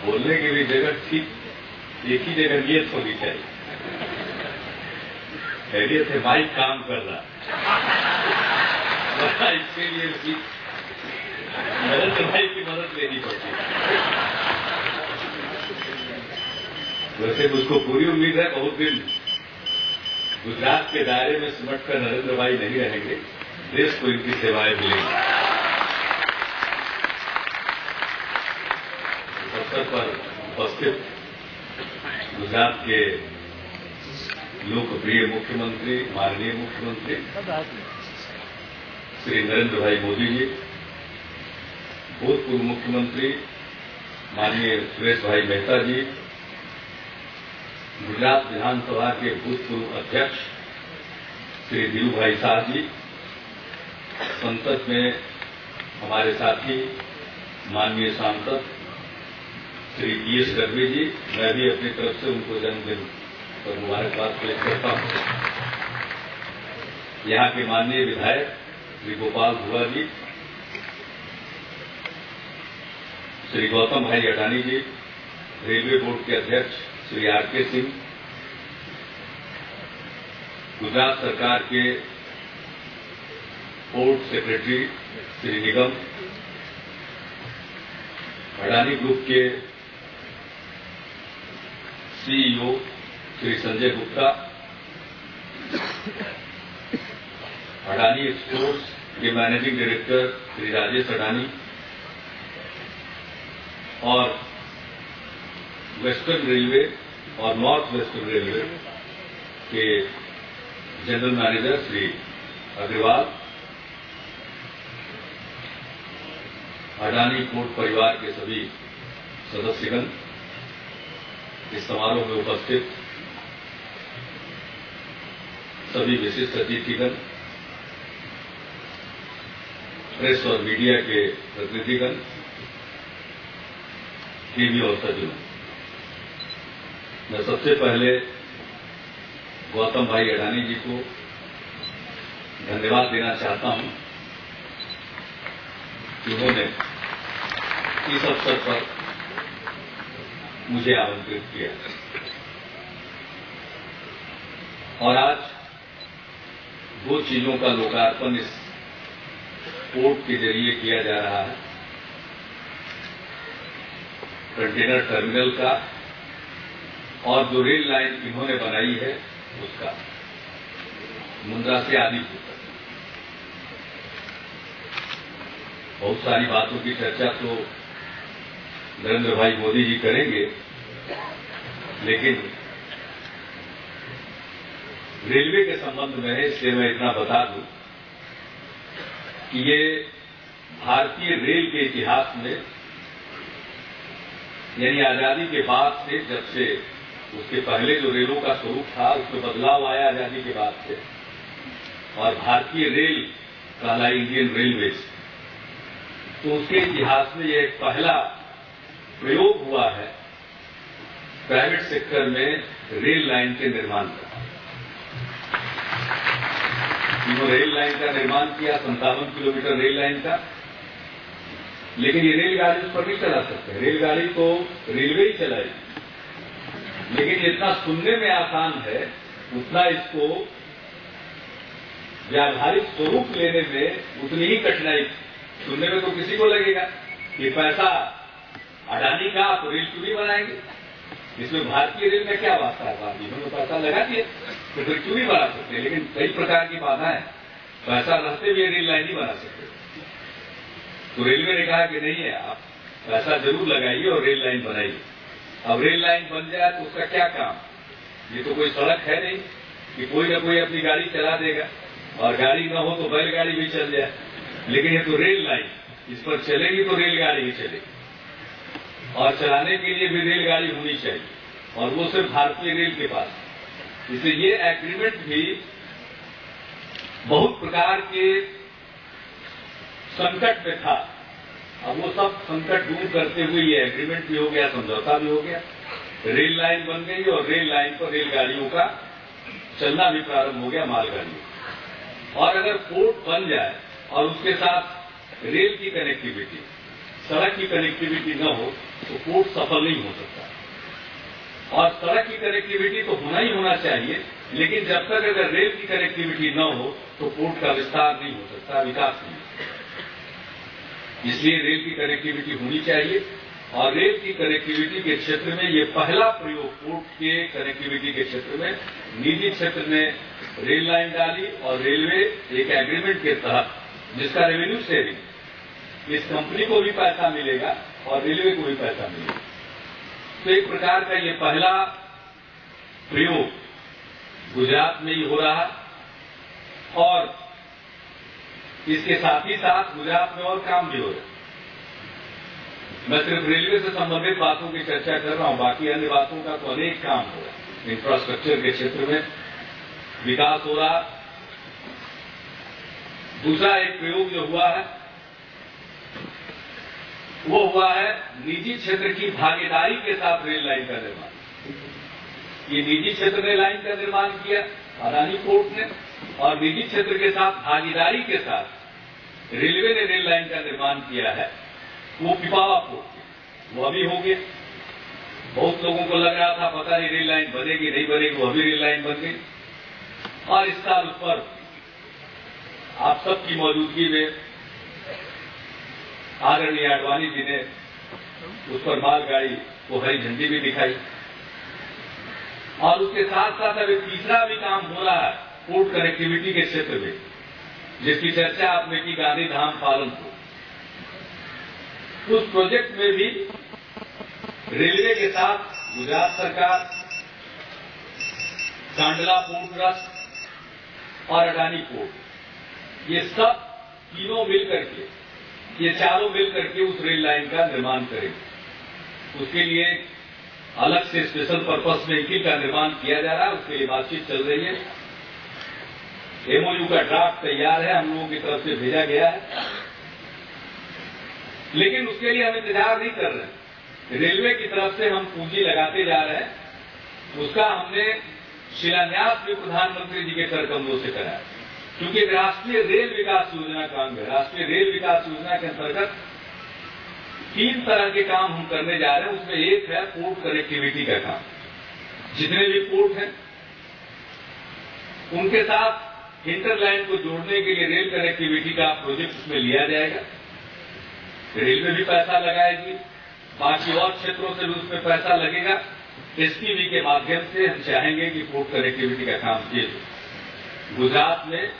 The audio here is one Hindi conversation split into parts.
बोलने की भी जगह ठीक एक ही जगह नियत होनी चाहिए। खैरियत है, माइक काम कर रहा, इसके लिए भी नरेंद्र भाई की मदद लेनी पड़ती है। वैसे मुझको पूरी उम्मीद है बहुत दिन गुजरात के दायरे में सिमट कर नरेंद्र भाई नहीं रहेंगे, देश को इनकी सेवाएं मिलेंगी। इस अवसर पर उपस्थित गुजरात के लोकप्रिय मुख्यमंत्री, माननीय मुख्यमंत्री श्री नरेंद्र भाई मोदी जी, भूतपूर्व मुख्यमंत्री माननीय सुरेश भाई मेहता जी, गुजरात विधानसभा के भूतपूर्व अध्यक्ष श्री धीरू भाई शाह जी, संसद में हमारे साथी माननीय सांसद श्री पीएस गढ़वी जी, मैं भी अपनी तरफ से उनको जन्मदिन पर मुबारकबाद पेश करता हूं। यहां के माननीय विधायक श्री गोपाल धुआ जी, श्री गौतम भाई अडानी जी, रेलवे बोर्ड के अध्यक्ष श्री आर.के. सिंह, गुजरात सरकार के port secretary Shri Nigam, Adani group के सीईओ श्री संजय गुप्ता, अडानी एक्सपोर्ट्स के मैनेजिंग डायरेक्टर श्री राजेश अडानी और वेस्टर्न रेलवे और नॉर्थ वेस्टर्न रेलवे के general manager Shri Agrawal, Adani port परिवार के सभी सदस्यगण, इस समारोह में उपस्थित सभी विशिष्ट अतिथिगण, प्रेस और मीडिया के प्रतिनिधिगण, टीवी और सज्जनों, मैं सबसे पहले गौतम भाई अडानी जी को धन्यवाद देना चाहता हूं कि उन्होंने इस अवसर पर मुझे आमंत्रित किया और आज दो चीजों का लोकार्पण इस पोर्ट के जरिए किया जा रहा है, कंटेनर टर्मिनल का और जो रेल लाइन इन्होंने बनाई है उसका, मुंद्रा से आदिपुर तक। बहुत सारी बातों की चर्चा तो नरेंद्र भाई मोदी जी करेंगे, लेकिन रेलवे के संबंध में है, इसलिए मैं इतना बता दूं कि ये भारतीय रेल के इतिहास में, यानी आजादी के बाद से, जब से उसके पहले जो रेलों का स्वरूप था उसमें बदलाव आया आजादी के बाद से, और भारतीय रेल कहलाई इंडियन रेलवेज, तो उसके इतिहास में यह एक पहला प्रयोग हुआ है प्राइवेट सेक्टर में रेल लाइन के निर्माण का। इन्होंने रेल लाइन का निर्माण किया, 57 किलोमीटर रेल लाइन का, लेकिन ये रेलगाड़ी उस पर नहीं चला सकते, रेलगाड़ी तो रेलवे ही चलाएगी, लेकिन जितना सुनने में आसान है उतना इसको व्यावहारिक स्वरूप लेने में उतनी ही कठिनाई। सुनने में तो किसी को लगेगा कि पैसा अडानी का तो रेल क्यों नहीं बनाएंगे, इसमें भारतीय रेल में क्या वास्ता है, इन्होंने पैसा लगा दिया तो फिर क्यों नहीं बना सकते। लेकिन कई प्रकार की बाधाएं, पैसा रहते हुए रेल लाइन नहीं बना सकते। तो रेलवे ने कहा कि नहीं है, आप पैसा जरूर लगाइए और रेल लाइन बनाइए। अब रेल लाइन बन जाए तो उसका क्या काम, ये तो कोई सड़क है नहीं कि कोई ना कोई अपनी गाड़ी चला देगा, और गाड़ी न हो तो बैलगाड़ी भी चल जाए, लेकिन ये तो रेल लाइन, इस पर चलेगी तो रेलगाड़ी भी चलेगी, और चलाने के लिए भी रेलगाड़ी होनी चाहिए, और वो सिर्फ भारतीय रेल के पास। इसलिए ये एग्रीमेंट भी बहुत प्रकार के संकट में था, अब वो सब संकट दूर करते हुए ये एग्रीमेंट भी हो गया, समझौता भी हो गया, रेल लाइन बन गई और रेल लाइन पर रेलगाड़ियों का चलना भी प्रारंभ हो गया, मालगाड़ियों। और अगर पोर्ट बन जाए और उसके साथ रेल की कनेक्टिविटी, सड़क की कनेक्टिविटी न हो तो पोर्ट सफल नहीं हो सकता। और सड़क की कनेक्टिविटी तो होना ही होना चाहिए, लेकिन जब तक अगर रेल की कनेक्टिविटी न हो तो पोर्ट का विस्तार नहीं हो सकता, विकास नहीं हो सकता। इसलिए रेल की कनेक्टिविटी होनी चाहिए। और रेल की कनेक्टिविटी के क्षेत्र में ये पहला प्रयोग पोर्ट के कनेक्टिविटी के क्षेत्र में निजी क्षेत्र ने रेल लाइन डाली और रेलवे एक एग्रीमेंट के तहत जिसका रेवेन्यू शेयरिंग, इस कंपनी को भी पैसा मिलेगा और रेलवे को भी पैसा मिलेगा। तो एक प्रकार का ये पहला प्रयोग गुजरात में ही हो रहा है। और इसके साथ ही साथ गुजरात में और काम भी हो रहा है। मैं सिर्फ रेलवे से संबंधित बातों की चर्चा कर रहा हूं, बाकी अन्य बातों का तो अनेक काम हो रहा है। इंफ्रास्ट्रक्चर के क्षेत्र में विकास हो रहा। दूसरा एक प्रयोग जो हुआ है वो हुआ है निजी क्षेत्र की भागीदारी के साथ रेल लाइन का निर्माण। ये निजी क्षेत्र ने लाइन का निर्माण किया, अदानी पोर्ट ने, और निजी क्षेत्र के साथ भागीदारी के साथ रेलवे ने रेल लाइन का निर्माण किया है। वो पिपावा पोर्ट, वो अभी हो गया। बहुत लोगों को लग रहा था पता नहीं रेल लाइन बनेगी नहीं बनेगी, वो अभी रेल लाइन बन गई। और इस साल उस पर आप सबकी मौजूदगी में आदरणीय आडवाणी जी ने उस पर मालगाड़ी को हरी झंडी भी दिखाई। और उसके साथ साथ अभी तीसरा भी काम हो रहा है पोर्ट कनेक्टिविटी के क्षेत्र में, जिसकी चर्चा आपने की, गांधी धाम पालनपुर। उस प्रोजेक्ट में भी रेलवे के साथ गुजरात सरकार, कांडला पोर्ट ट्रस्ट और अडानी पोर्ट, ये सब तीनों मिलकर के, ये चारों मिलकर के उस रेल लाइन का निर्माण करेंगे। उसके लिए अलग से स्पेशल पर्पस व्हीकल का निर्माण किया जा रहा है, उसके लिए बातचीत चल रही है। एमओयू का ड्राफ्ट तैयार है, हम लोगों की तरफ से भेजा गया है, लेकिन उसके लिए हम इंतजार नहीं कर रहे। रेलवे की तरफ से हम पूंजी लगाते जा रहे हैं। उसका हमने शिलान्यास भी प्रधानमंत्री जी के कर कमलों से कराया, क्योंकि राष्ट्रीय रेल विकास योजना का अंग है। राष्ट्रीय रेल विकास योजना के अंतर्गत 3 तरह के काम हम करने जा रहे हैं। उसमें एक है पोर्ट कनेक्टिविटी का काम। जितने भी पोर्ट हैं उनके साथ इंटरलाइन को जोड़ने के लिए रेल कनेक्टिविटी का प्रोजेक्ट उसमें लिया जाएगा। रेलवे भी पैसा लगाएगी, बाकी और क्षेत्रों से भी उसमें पैसा लगेगा। एसपीवी के माध्यम से हम चाहेंगे कि पोर्ट कनेक्टिविटी का काम किए जाए। गुजरात में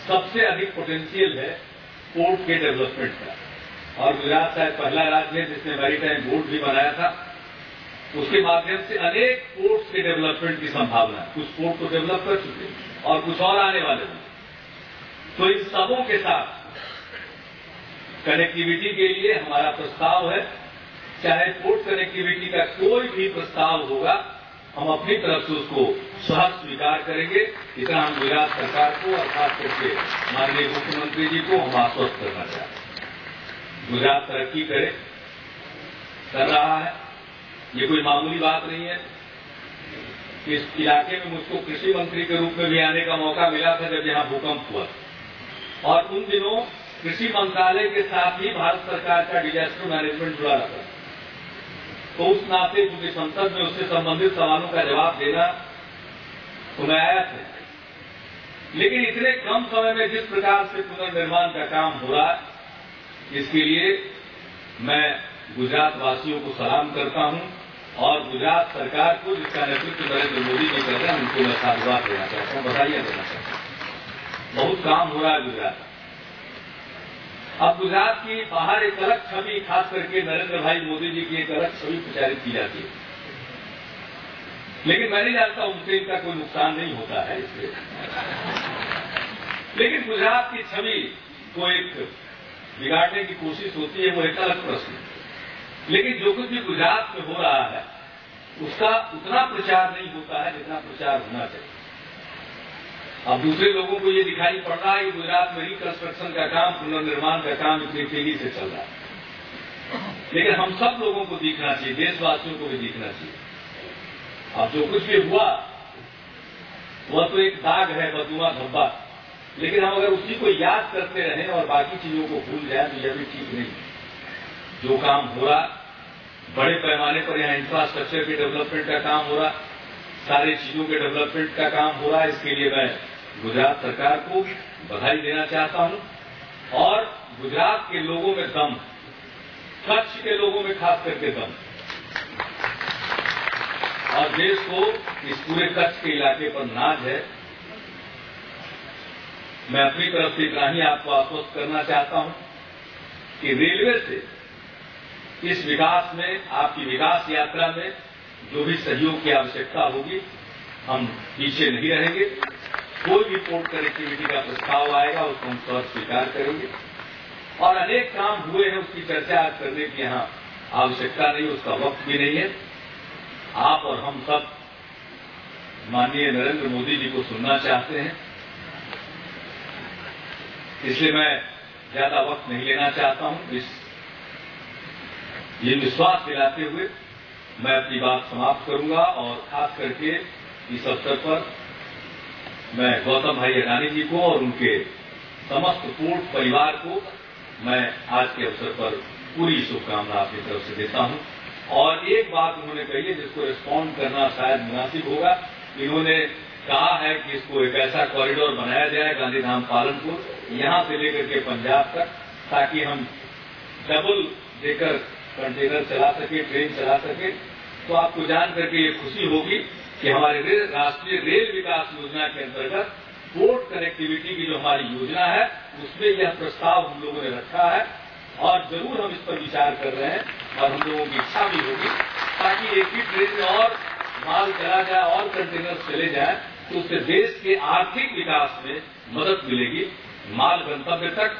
सबसे अधिक पोटेंशियल है पोर्ट के डेवलपमेंट का, और गुजरात शायद पहला राज्य है जिसने मैरीटाइम बोर्ड भी बनाया था। उसके माध्यम से अनेक पोर्ट्स के डेवलपमेंट की संभावना है। कुछ पोर्ट को डेवलप कर चुके हैं और कुछ और आने वाले हैं। तो इन सबों के साथ कनेक्टिविटी के लिए हमारा प्रस्ताव है। चाहे पोर्ट कनेक्टिविटी का कोई भी प्रस्ताव होगा, हम अपनी तरफ से उसको सहर्ष स्वीकार करेंगे। इतना हम गुजरात सरकार को और खास करके माननीय मुख्यमंत्री जी को हम आश्वस्त करना चाहते हैं। गुजरात तरक्की कर रहा है, ये कोई मामूली बात नहीं है। इस इलाके में मुझको कृषि मंत्री के रूप में भी आने का मौका मिला था जब यहां भूकंप हुआ, और उन दिनों कृषि मंत्रालय के साथ ही भारत सरकार का डिजास्टर मैनेजमेंट जुड़ा रहता है। तो उस नाते चूंकि संसद में उससे संबंधित सवालों का जवाब देना तो मैं आया था, लेकिन इतने कम समय में जिस प्रकार से पुनर्निर्माण का काम हो रहा है, इसके लिए मैं गुजरात वासियों को सलाम करता हूं, और गुजरात सरकार को जिसका नेतृत्व नरेंद्र मोदी जी कर रहे हैं उनको मैं साधुवाद देना चाहता हूं, बधाइयां देना चाहता हूं। बहुत काम हो रहा है गुजरात। अब गुजरात की बाहर एक अलग छवि, खास करके नरेंद्र भाई मोदी जी की एक अलग छवि प्रचारित की जाती है, लेकिन मैं नहीं जानता उनसे इनका कोई नुकसान नहीं होता है इसलिए। लेकिन गुजरात की छवि को एक बिगाड़ने की कोशिश होती है, वो एक अलग प्रश्न है। लेकिन जो कुछ भी गुजरात में हो रहा है उसका उतना प्रचार नहीं होता है जितना प्रचार होना चाहिए। अब दूसरे लोगों को ये दिखाई पड़ रहा है कि गुजरात में रिकंस्ट्रक्शन का काम, पुनर्निर्माण का काम इतनी तेजी से चल रहा है, लेकिन हम सब लोगों को दिखना चाहिए, देशवासियों को भी दिखना चाहिए। अब जो कुछ भी हुआ वह तो एक दाग है, बदुआ धब्बा, लेकिन हम अगर उसी को याद करते रहें और बाकी चीजों को भूल जाए तो यह भी ठीक नहीं। जो काम हो रहा, बड़े पैमाने पर यहाँ इंफ्रास्ट्रक्चर के डेवलपमेंट का काम हो रहा, सारी चीजों के डेवलपमेंट का काम हो रहा है। इसके लिए मैं गुजरात सरकार को बधाई देना चाहता हूं और गुजरात के लोगों में दम, कच्छ के लोगों में खास करके दम, और देश को इस पूरे कच्छ के इलाके पर नाज है। मैं अपनी तरफ से इतना ही आपको आश्वस्त करना चाहता हूं कि रेलवे से इस विकास में, आपकी विकास यात्रा में जो भी सहयोग की आवश्यकता होगी, हम पीछे नहीं रहेंगे। कोई भी पोर्ट कनेक्टिविटी का प्रस्ताव आएगा उसको हम तुरंत स्वीकार करेंगे। और अनेक काम हुए हैं, उसकी चर्चा करने की यहां आवश्यकता नहीं, उसका वक्त भी नहीं है। आप और हम सब माननीय नरेंद्र मोदी जी को सुनना चाहते हैं, इसलिए मैं ज्यादा वक्त नहीं लेना चाहता हूं। ये विश्वास दिलाते हुए मैं अपनी बात समाप्त करूंगा और खास करके इस अवसर पर मैं गौतम भाई अडानी जी को और उनके समस्त पोर्ट परिवार को मैं आज के अवसर पर पूरी शुभकामना अपनी तरफ से देता हूं। और एक बात उन्होंने कही है जिसको रिस्पॉन्ड करना शायद मुनासिब होगा। इन्होंने कहा है कि इसको एक ऐसा कॉरिडोर बनाया जाए गांधीधाम पालनपुर, यहां से लेकर के पंजाब तक, ताकि हम डबल डेकर कंटेनर चला सके, ट्रेन चला सके। तो आपको जान करके ये खुशी होगी कि हमारे राष्ट्रीय रेल विकास योजना के अंतर्गत पोर्ट कनेक्टिविटी की जो हमारी योजना है उसमें यह प्रस्ताव हम लोगों ने रखा है और जरूर हम इस पर विचार कर रहे हैं और हम लोगों की इच्छा भी होगी ताकि एक ही ट्रेन में और माल चला जाए और कंटेनर चले जाए, तो उससे देश के आर्थिक विकास में मदद मिलेगी। माल गंतव्य तक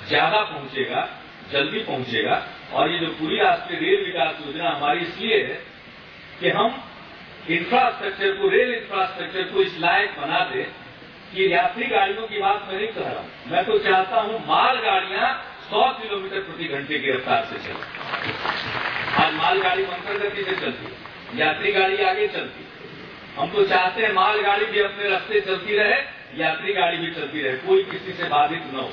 ज्यादा पहुंचेगा, जल्दी पहुंचेगा। और ये जो पूरी राष्ट्रीय रेल विकास योजना हमारी इसलिए है कि हम इंफ्रास्ट्रक्चर को, रेल इंफ्रास्ट्रक्चर को इस लायक बना दें कि यात्री गाड़ियों की बात मैं नहीं कह रहा हूं, मैं तो चाहता हूं माल गाड़ियां 100 किलोमीटर प्रति घंटे की रफ्तार से चले। आज मालगाड़ी मंथर गति से चलती है, यात्री गाड़ी आगे चलती है। हम तो चाहते हैं मालगाड़ी भी अपने रास्ते चलती रहे, यात्री गाड़ी भी चलती रहे, कोई किसी से बाधित न हो।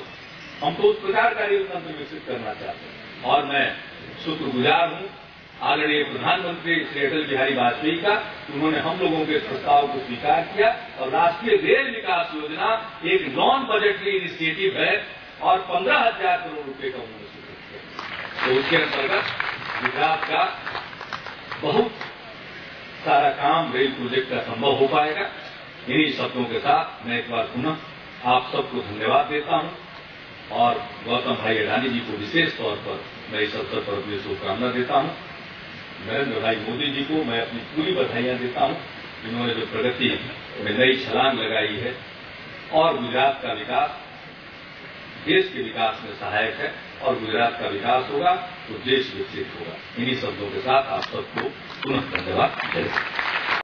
हम तो उस प्रकार का रेल तंत्र विकसित करना चाहते हैं। और मैं शुक्रगुजार हूं आदरणीय प्रधानमंत्री श्री अटल बिहारी वाजपेयी का, उन्होंने हम लोगों के प्रस्ताव को स्वीकार किया और राष्ट्रीय रेल विकास योजना एक नॉन बजटरी इनिशिएटिव है और 15,000 करोड़ रुपए का उन्होंने स्वीकृत किया। तो उसके अंतर्गत गुजरात का बहुत सारा काम रेल प्रोजेक्ट का संभव हो पाएगा। इन्हीं शब्दों के साथ मैं एक बार पुनः आप सबको धन्यवाद देता हूं और गौतम भाई अडानी जी को विशेष तौर पर मैं इस अवसर पर अपनी शुभकामना देता हूं। नरेंद्र भाई मोदी जी को मैं अपनी पूरी बधाइयां देता हूं, जिन्होंने जो प्रगति में नई छलांग लगाई है और गुजरात का विकास देश के विकास में सहायक है और गुजरात का विकास होगा तो देश विकसित होगा। इन्हीं शब्दों के साथ आप सबको पुनः धन्यवाद।